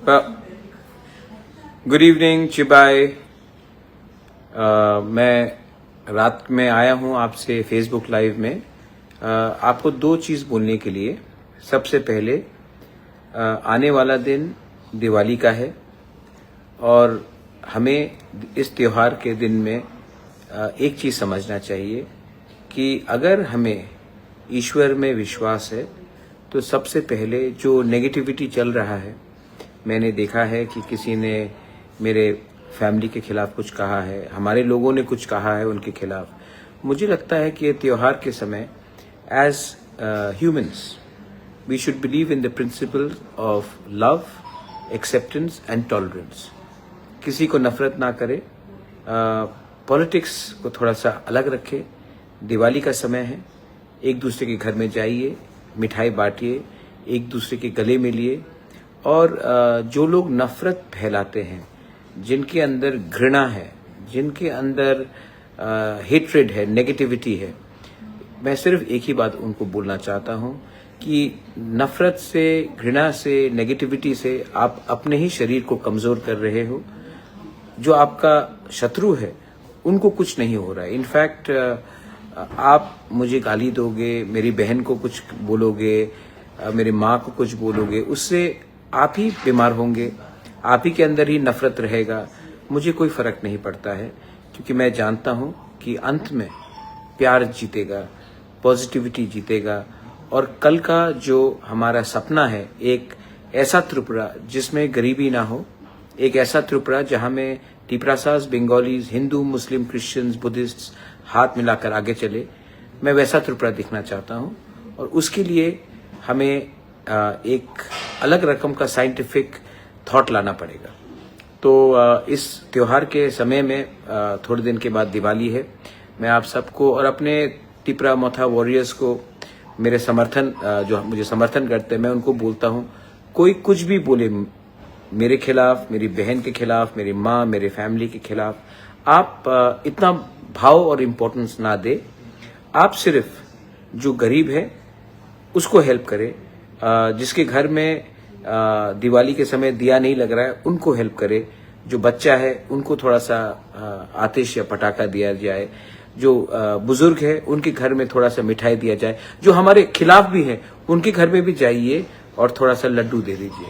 Well, good evening चिबाई। मैं रात में आया हूं आपसे फेसबुक लाइव में आपको दो चीज़ बोलने के लिए। सबसे पहले आने वाला दिन दिवाली का है और हमें इस त्योहार के दिन में एक चीज़ समझना चाहिए कि अगर हमें ईश्वर में विश्वास है तो सबसे पहले जो नेगेटिविटी चल रहा है, मैंने देखा है कि किसी ने मेरे फैमिली के खिलाफ कुछ कहा है, हमारे लोगों ने कुछ कहा है उनके खिलाफ। मुझे लगता है कि ये त्योहार के समय as humans we should believe in the principles of love, acceptance and tolerance. किसी को नफरत ना करे, पॉलिटिक्स को थोड़ा सा अलग रखे। दिवाली का समय है, एक दूसरे के घर में जाइए, मिठाई बांटिए, एक दूसरे के गले मिलिए। और जो लोग नफरत फैलाते हैं, जिनके अंदर घृणा है, जिनके अंदर हेट्रेड है, नेगेटिविटी है, मैं सिर्फ एक ही बात उनको बोलना चाहता हूं कि नफरत से, घृणा से, नेगेटिविटी से आप अपने ही शरीर को कमजोर कर रहे हो। जो आपका शत्रु है उनको कुछ नहीं हो रहा है। इनफैक्ट आप मुझे गाली दोगे, मेरी बहन को कुछ बोलोगे, मेरी माँ को कुछ बोलोगे, उससे आप ही बीमार होंगे, आप ही के अंदर ही नफरत रहेगा। मुझे कोई फर्क नहीं पड़ता है, क्योंकि मैं जानता हूं कि अंत में प्यार जीतेगा, पॉजिटिविटी जीतेगा। और कल का जो हमारा सपना है, एक ऐसा त्रिपुरा जिसमें गरीबी ना हो, एक ऐसा त्रिपुरा जहां में टिपरासास, बंगालीज, हिंदू, मुस्लिम, क्रिश्चियंस, बुद्धिस्ट हाथ मिलाकर आगे चले, मैं वैसा त्रिपुरा दिखना चाहता हूं। और उसके लिए हमें एक अलग रकम का साइंटिफिक थॉट लाना पड़ेगा। तो इस त्योहार के समय में थोड़े दिन के बाद दिवाली है। मैं आप सबको और अपने टिपरा मोथा वॉरियर्स को, मेरे समर्थन जो मुझे समर्थन करते हैं, मैं उनको बोलता हूं, कोई कुछ भी बोले मेरे खिलाफ, मेरी बहन के खिलाफ, मेरी माँ, मेरे फैमिली के खिलाफ, आप इतना भाव और इम्पोर्टेंस ना दे। आप सिर्फ जो गरीब है उसको हेल्प करें, जिसके घर में दिवाली के समय दिया नहीं लग रहा है उनको हेल्प करे। जो बच्चा है उनको थोड़ा सा आतिश या पटाखा दिया जाए। जो बुजुर्ग है उनके घर में थोड़ा सा मिठाई दिया जाए। जो हमारे खिलाफ भी है उनके घर में भी जाइए और थोड़ा सा लड्डू दे दीजिए।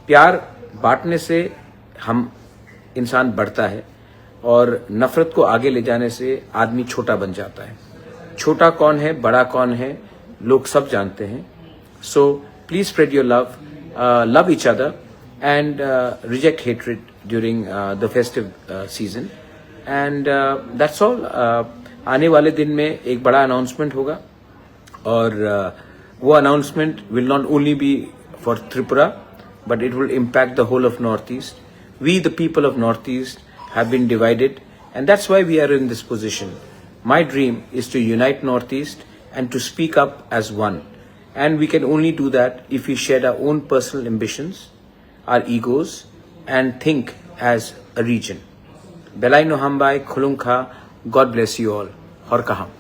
प्यार बांटने से हम इंसान बढ़ता है और नफरत को आगे ले जाने से आदमी छोटा बन जाता है। छोटा कौन है, बड़ा कौन है, लोग सब जानते हैं। So please spread your love, love each other and reject hatred during the festive season and that's all। आने वाले दिन में एक बड़ा अनाउंसमेंट होगा और वो announcement will not only be for Tripura but it will impact the whole of Northeast। We the people of Northeast have been divided and that's why we are in this position। My dream is to unite Northeast and to speak up as one। And we can only do that if we shed our own personal ambitions, our egos, and think as a region। Belai no hambai khulungkha, God bless you all। Horkaham।